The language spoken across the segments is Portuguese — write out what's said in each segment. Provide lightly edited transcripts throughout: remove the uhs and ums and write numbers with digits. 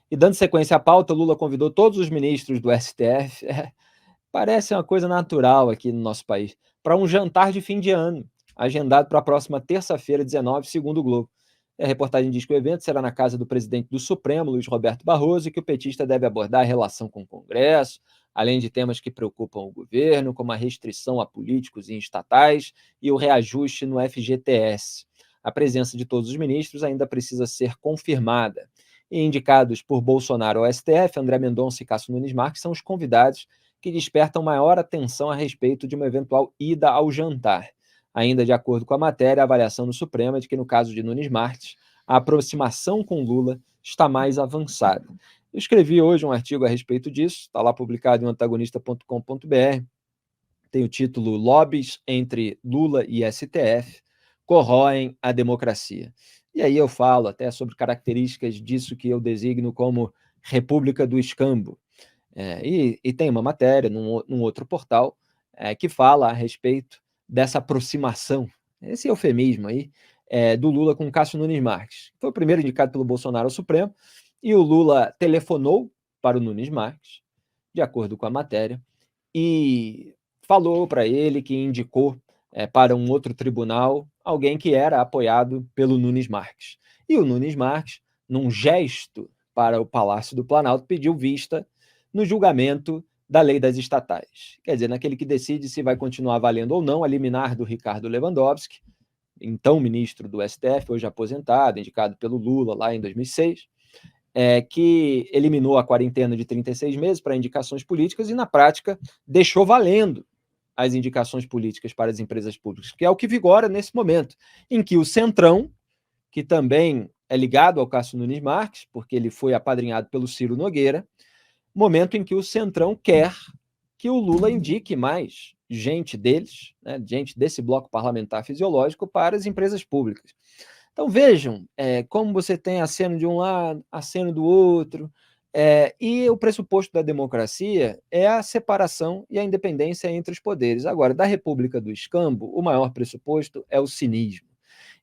E dando sequência à pauta, Lula convidou todos os ministros do STF, parece uma coisa natural aqui no nosso país, para um jantar de fim de ano, agendado para a próxima terça-feira, 19, segundo o Globo. A reportagem diz que o evento será na casa do presidente do Supremo, Luiz Roberto Barroso, e que o petista deve abordar a relação com o Congresso, além de temas que preocupam o governo, como a restrição a políticos e estatais e o reajuste no FGTS. A presença de todos os ministros ainda precisa ser confirmada. E indicados por Bolsonaro ao STF, André Mendonça e Cássio Nunes Marques são os convidados que despertam maior atenção a respeito de uma eventual ida ao jantar. Ainda de acordo com a matéria, a avaliação do Supremo é de que, no caso de Nunes Marques, a aproximação com Lula está mais avançada. Eu escrevi hoje um artigo a respeito disso, está lá publicado em antagonista.com.br, tem o título Lobbies entre Lula e STF corroem a democracia. E aí eu falo até sobre características disso que eu designo como República do Escambo. E tem uma matéria num outro portal que fala a respeito dessa aproximação, esse eufemismo aí, do Lula com Cássio Nunes Marques. Foi o primeiro indicado pelo Bolsonaro ao Supremo, e o Lula telefonou para o Nunes Marques, de acordo com a matéria, e falou para ele que indicou para um outro tribunal alguém que era apoiado pelo Nunes Marques. E o Nunes Marques, num gesto para o Palácio do Planalto, pediu vista no julgamento da lei das estatais. Quer dizer, naquele que decide se vai continuar valendo ou não a liminar do Ricardo Lewandowski, então ministro do STF, hoje aposentado, indicado pelo Lula lá em 2006, que eliminou a quarentena de 36 meses para indicações políticas e, na prática, deixou valendo as indicações políticas para as empresas públicas, que é o que vigora nesse momento, em que o Centrão, que também é ligado ao Cássio Nunes Marques, porque ele foi apadrinhado pelo Ciro Nogueira, momento em que o Centrão quer que o Lula indique mais gente deles, né, gente desse bloco parlamentar fisiológico, para as empresas públicas. Então vejam como você tem aceno de um lado, aceno do outro, e o pressuposto da democracia é a separação e a independência entre os poderes. Agora, da República do Escambo, o maior pressuposto é o cinismo.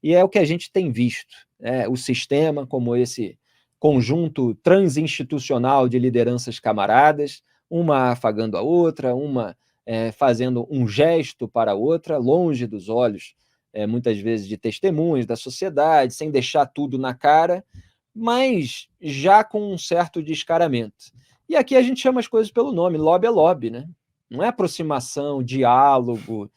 E é o que a gente tem visto, o sistema como esse conjunto transinstitucional de lideranças camaradas, uma afagando a outra, uma fazendo um gesto para a outra, longe dos olhos, muitas vezes, de testemunhas da sociedade, sem deixar tudo na cara, mas já com um certo descaramento. E aqui a gente chama as coisas pelo nome, lobby é lobby, né? Não é aproximação, diálogo,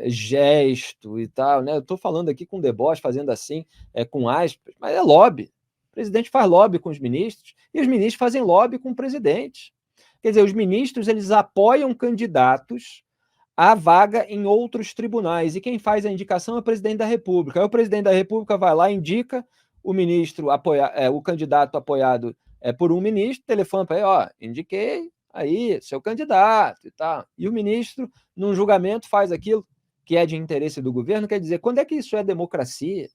gesto e tal, né? Eu estou falando aqui com deboche, fazendo assim, com aspas, mas é lobby. O presidente faz lobby com os ministros e os ministros fazem lobby com o presidente. Quer dizer, os ministros eles apoiam candidatos à vaga em outros tribunais, e quem faz a indicação é o presidente da República. Aí o presidente da República vai lá, indica o ministro, o candidato apoiado por um ministro, telefona para ele, ó, indiquei aí seu candidato e tal. E o ministro, num julgamento, faz aquilo que é de interesse do governo. Quer dizer, quando é que isso é democracia?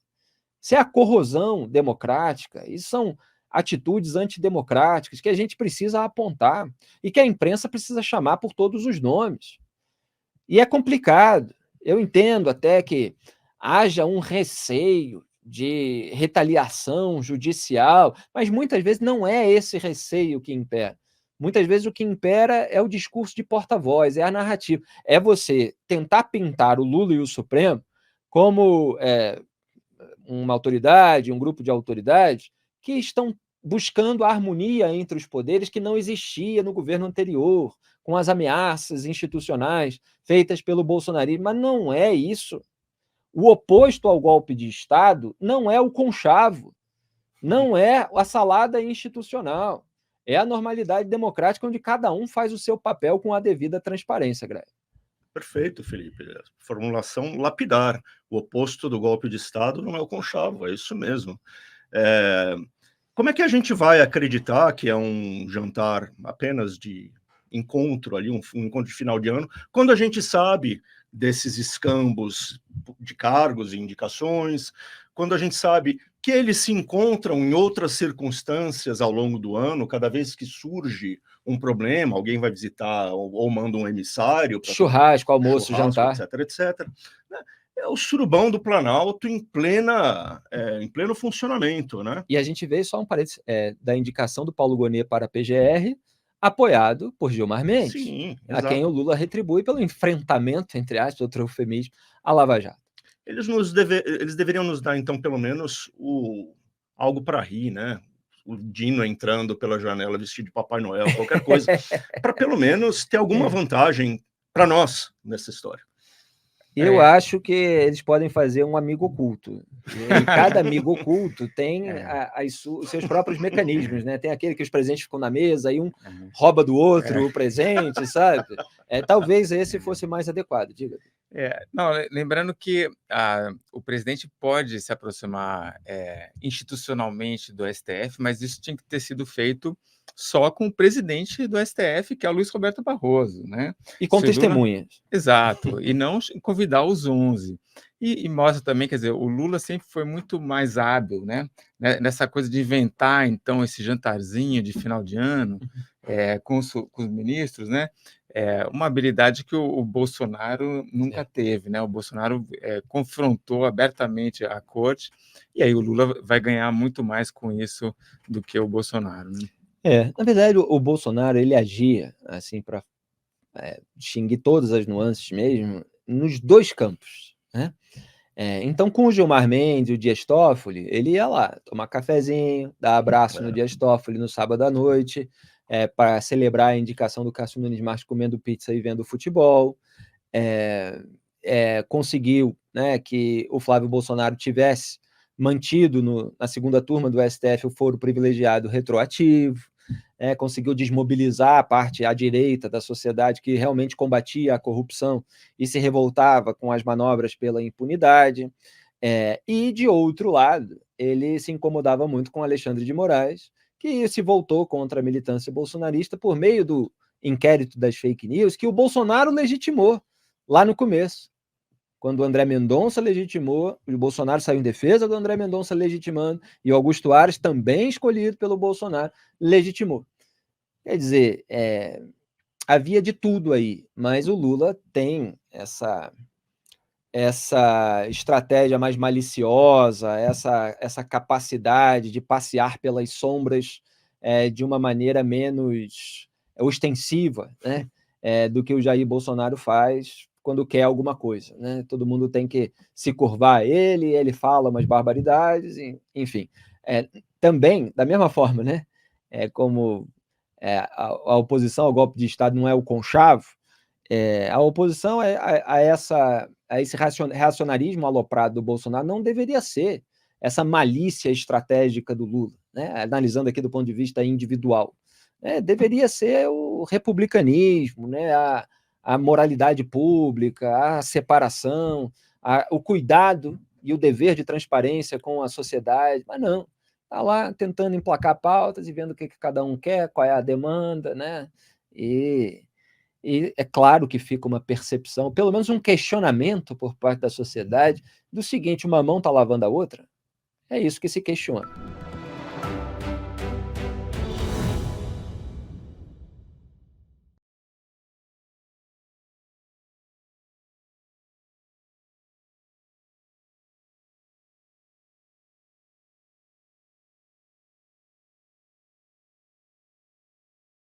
Isso é a corrosão democrática, isso são atitudes antidemocráticas que a gente precisa apontar e que a imprensa precisa chamar por todos os nomes. E é complicado. Eu entendo até que haja um receio de retaliação judicial, mas muitas vezes não é esse receio que impera. Muitas vezes o que impera é o discurso de porta-voz, é a narrativa. É você tentar pintar o Lula e o Supremo como uma autoridade, um grupo de autoridades que estão buscando a harmonia entre os poderes que não existia no governo anterior, com as ameaças institucionais feitas pelo bolsonarismo, mas não é isso. O oposto ao golpe de Estado não é o conchavo, não é a salada institucional, é a normalidade democrática onde cada um faz o seu papel com a devida transparência, Greg. Perfeito, Felipe. Formulação lapidar. O oposto do golpe de Estado não é o conchavo, é isso mesmo. Como é que a gente vai acreditar que é um jantar apenas de encontro ali, um encontro de final de ano, quando a gente sabe desses escambos de cargos e indicações, quando a gente sabe que eles se encontram em outras circunstâncias ao longo do ano, cada vez que surge um problema, alguém vai visitar ou manda um emissário. Churrasco, almoço, churrasco, jantar. etc, etc. É o surubão do Planalto em pleno funcionamento, né? E a gente vê só um parênteses, da indicação do Paulo Gonet para a PGR, apoiado por Gilmar Mendes, Sim, a quem o exato. Lula retribui pelo enfrentamento, entre aspas, outro eufemismo, à Lava Jato. Eles deveriam nos dar, então, pelo menos algo para rir, né? O Dino entrando pela janela vestido de Papai Noel, qualquer coisa, para pelo menos ter alguma vantagem para nós nessa história. Eu acho que eles podem fazer um amigo oculto. E cada amigo oculto tem os seus próprios mecanismos, né? Tem aquele que os presentes ficam na mesa, e um rouba do outro o presente, sabe? Talvez esse fosse mais adequado, diga. Não, lembrando que o presidente pode se aproximar institucionalmente do STF, mas isso tinha que ter sido feito só com o presidente do STF, que é o Luiz Roberto Barroso, né? E com Se o Lula- testemunhas. Exato, e não convidar os 11. E mostra também, quer dizer, o Lula sempre foi muito mais hábil, né? Nessa coisa de inventar, então, esse jantarzinho de final de ano com os ministros, né? Uma habilidade que o Bolsonaro nunca teve, né? O Bolsonaro confrontou abertamente a corte, e aí o Lula vai ganhar muito mais com isso do que o Bolsonaro, né? Na verdade, o Bolsonaro, ele agia, assim, para distinguir todas as nuances mesmo, nos dois campos, né? Então, com o Gilmar Mendes e o Dias Toffoli, ele ia lá tomar cafezinho, dar abraço no Dias Toffoli no sábado à noite, para celebrar a indicação do Cássio Nunes Marques comendo pizza e vendo futebol. Conseguiu, né, que o Flávio Bolsonaro tivesse mantido na segunda turma do STF o foro privilegiado retroativo, conseguiu desmobilizar a parte à direita da sociedade que realmente combatia a corrupção e se revoltava com as manobras pela impunidade. E, de outro lado, ele se incomodava muito com Alexandre de Moraes, que se voltou contra a militância bolsonarista por meio do inquérito das fake news, que o Bolsonaro legitimou lá no começo. Quando o André Mendonça legitimou, o Bolsonaro saiu em defesa do André Mendonça legitimando, e o Augusto Aras, também escolhido pelo Bolsonaro, legitimou. Quer dizer, havia de tudo aí, mas o Lula tem essa estratégia mais maliciosa, essa capacidade de passear pelas sombras de uma maneira menos ostensiva, né, do que o Jair Bolsonaro faz quando quer alguma coisa, né? Todo mundo tem que se curvar a ele fala umas barbaridades, enfim. Também, da mesma forma, né, como a oposição ao golpe de Estado não é o conchavo, a oposição a esse reacionarismo aloprado do Bolsonaro não deveria ser essa malícia estratégica do Lula, né? Analisando aqui do ponto de vista individual. Deveria ser o republicanismo, né? A moralidade pública, a separação, o cuidado e o dever de transparência com a sociedade, mas não. Está lá tentando emplacar pautas e vendo o que cada um quer, qual é a demanda, né? E é claro que fica uma percepção, pelo menos um questionamento por parte da sociedade, do seguinte: uma mão está lavando a outra? É isso que se questiona.